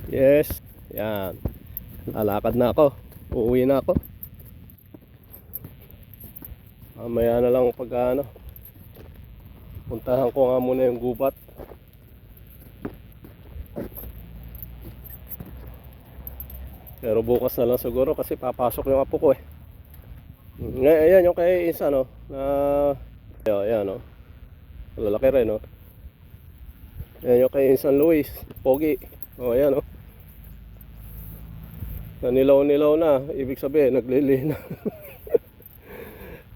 Yes, yan. Lalakad na ako. Uuwi na ako. Mamaya na lang pag ano. Puntahan ko nga muna yung gubat. Pero bukas na lang siguro kasi papasok yung apo ko eh. Ngayon, ayan yung kay isa no. Na ayan no. Lalaki rin no. Ayan yung kay San Luis. Pogi. O ayan no. Nanilaw-nilaw na. Ibig sabihin naglili na.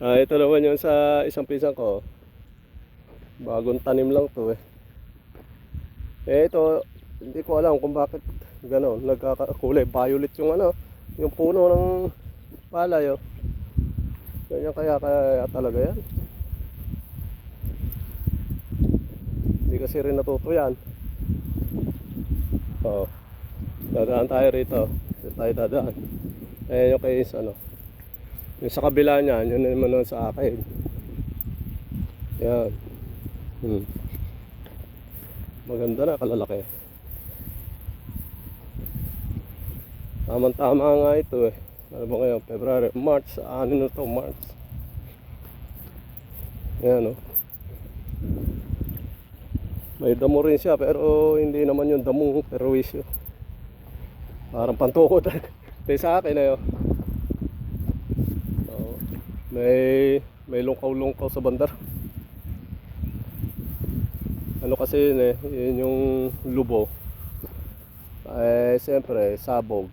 Ito naman yung sa isang pisang ko. Bagong tanim lang to eh. Ito hindi ko alam kung bakit gano'n, nagkakakulay violet yung ano, yung puno ng palay oh. Ganyan kaya talaga yan. Hindi kasi rin natutuyan. Oh. Dadaan tayo rito. Dito tayo dadaan. Ayan yung kay ano. Yung sa kabila niyan, yun naman sa akin. Yan. Maganda na, kalalaki. Tama-tama nga ito eh. Ano ba ngayon? February, March. Ano na to? March. Ayan o. May damo rin siya pero hindi naman yung damong perwisyo. Parang pantukot. Ito sa akin eh. May lungkaw-lungkaw sa bandar. Ano kasi yun eh. Yun yung lubo. Siyempre sabog.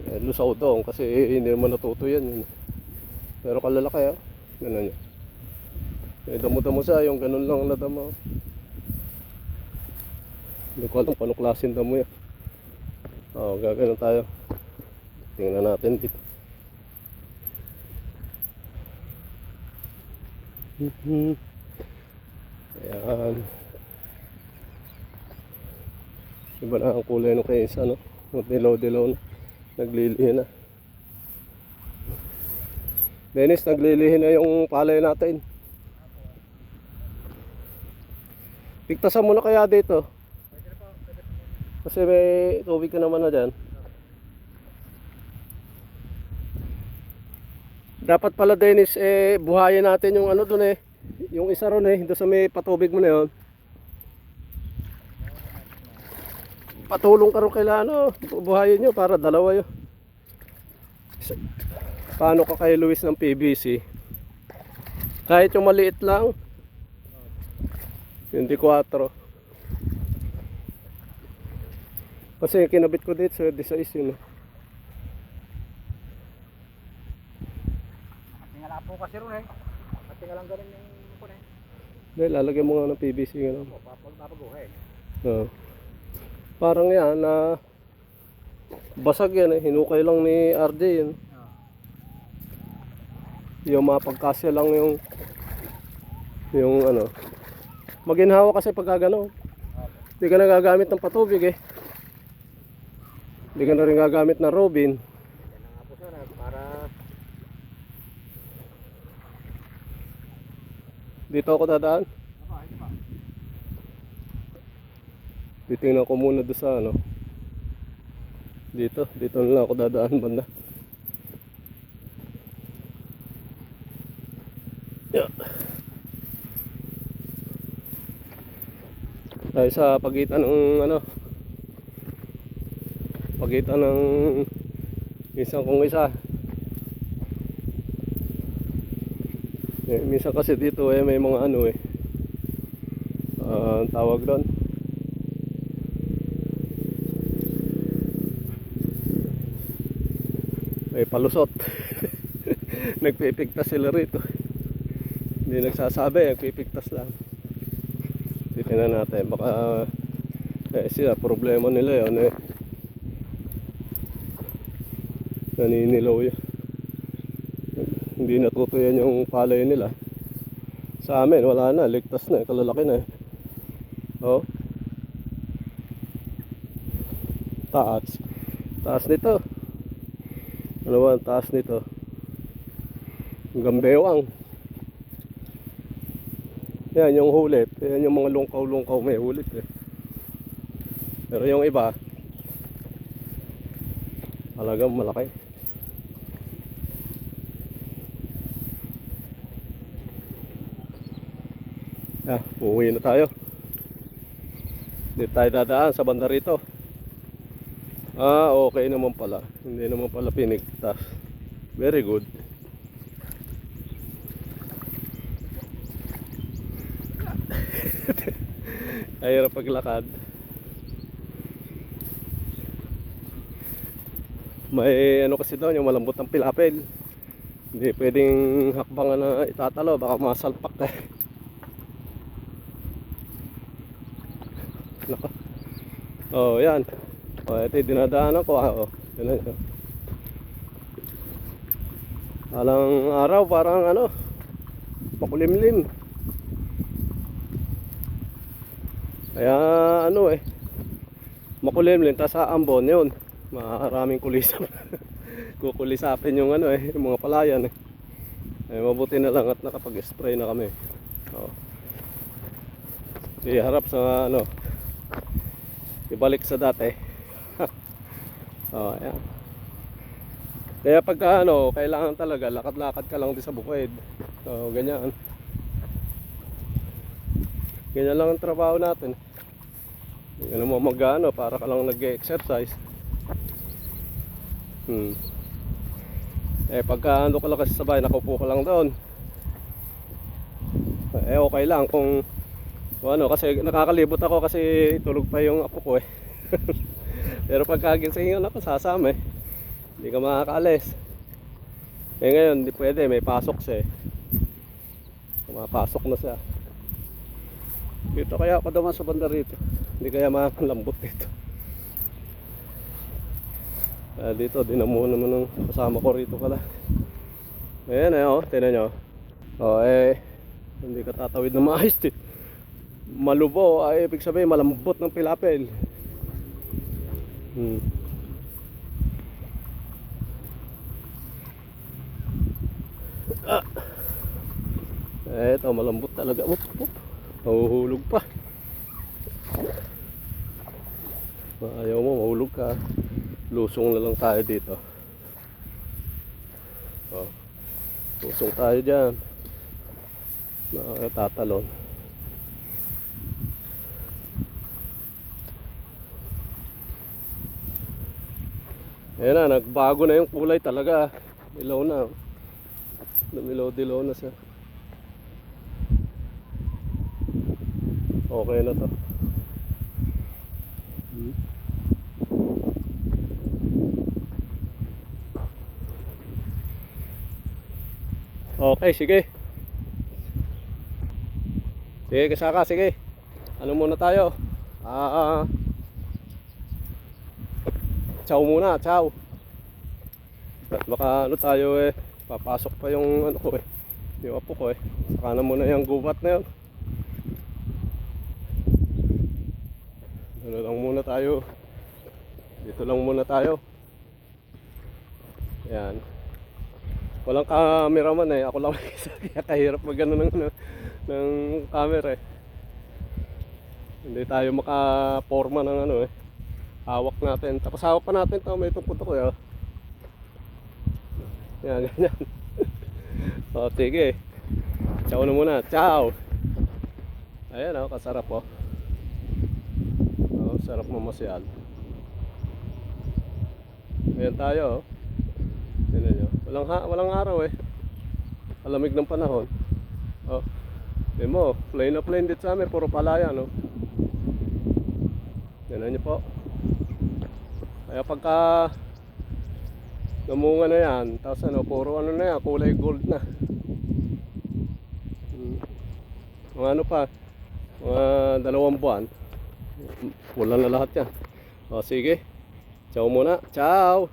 Lusaw doon kasi hindi naman natuto yan. Pero kalalaki ganun yun. Damo-damo siya yung ganun lang na damo. Hindi ko alam kung anong klaseng damo yan. Gagano'n tayo. Tingnan natin dito. Ayan. Iba na ang kulay nung kay isa no. Dilaw-dilaw na. Naglilihi na. Dennis, naglilihi na yung palay natin. Pigtasan mo na kaya dito. Kasi may tubig ka naman na dyan. Dapat pala Dennis, buhayin natin yung ano dun eh. Yung isa ron eh, doon sa may patubig mo na yun. Patulong ka rin kailangan ano, buhayin nyo para dalawa yun. Paano ka kay Luis ng PVC? Kahit yung maliit lang. 24. Kasi kinabit ko dito sa 16 yun. Tingala po kasi ron eh. At tingalang ganun yung po eh. Dahil lalagyan mo nga ng PVC gano'n. Papaguhin. Parang yan na basag yan eh. Hinukay lang ni RJ yun. Yung mapagkasya lang yung ano. Maginhawa kasi pagka gano'n. Hindi ka na gagamit ng patubig eh. Hindi ka na rin gagamit ng robin. Yan na nga po sir para Dito ako dadaan. Titingnan ko muna doon sa ano. Dito na lang ako dadaan banda. Yeah. Ay sa pagitan ng ano. Pagitan ng isang kung isa. Minsan kasi dito may mga ano tawag doon. May palusot. Nagpipigtas sila rito. Hindi nagsasabi, nagpipigtas lang. Titingnan natin baka sila problema nila yun naninilaw yun. Hindi natutuyan yung palay nila. Sa amin wala na, ligtas na, kalalaki na taas nito. Ano ba ang taas nito? Hanggang bewang. Yan yung hulit. Yan yung mga lungkaw-lungkaw may hulit eh. Pero yung iba, talagang malaki. Uuwi na tayo. Hindi tayo dadaan sa banda rito. Okay naman pala. Hindi naman pala pinigtas. Very good. Ay, hirap paglakad. May ano kasi doon, yung malambot ng pilapil. Hindi pwedeng hakbangan na itatalo, baka masalpak ka. Nako. Oh, yan. Oh, ito yung dinadaanan ko. Oh, yan. Alang araw, parang ano, makulimlim. Kaya ano makulimlim, tas aambon yun. Maraming kulisap. Kukulisapin yung ano yung mga palayan mabuti na lang at nakapag-spray na kami. Oh. Iharap sa ano, ibalik sa dati. Oh, ayan. Kaya pagka ano, kailangan talaga lakad-lakad ka lang din sa bukid. So, ganyan. Ganyan lang ang trabaho natin. Yan mo mag-ano, para ka lang nag-exercise. Pagka ano ka lang kasi sa bahay, nakaupo ka lang doon. Okay lang kung ano, kasi nakakalibot ako kasi tulog pa yung apo ko Pero pagka ginsingan ako, sasama hindi ka makakaalis. Ngayon, hindi pwede, may pasok siya Mapasok na siya. Dito kaya ako naman sa banda rito. Hindi kaya makalambot dito. Dito, dinamo naman ng kasama ko rito pala. Ayan tinan nyo. Hindi ka tatawid na maayos Malubo, ay ibig sabihin malambot ng pilapil. Ito, malambot talaga. Mahuhulog pa. Ayaw mo, mahulog ka. Lusong na lang tayo dito. Lusong tayo dyan. Tatalon. Ayan na, nagbago na yung kulay talaga. Dilaw na. Dumilaw-dilaw na siya. Okay na to. Okay, sige. Sige, kasaka, sige. Ano muna tayo? Ciao muna, ciao. At baka ano tayo papasok pa yung ano ko yung apo ko Saka na muna yung gubat na yun. Ano lang muna tayo. Dito lang muna tayo. Yan. Walang cameraman ako lang isa. Kaya kahirap magano ng camera Hindi tayo makaporma ng ano hawak natin. Tapos hawak pa natin ito, may tungkot ako Yan, ganyan. Sige. Ciao na muna. Ciao. Ayan kasarap sarap mamasyal. Ayan tayo Tignan nyo. Walang araw Malamig ng panahon. Tignan mo, plain na plain dito sa amin, puro palayan Tignan nyo po. Kaya pagka namunga na yan, tapos puro ano na yan, kulay gold na. Mga ano pa, mga 2 buwan, wala na lahat yan. Sige, ciao muna, ciao.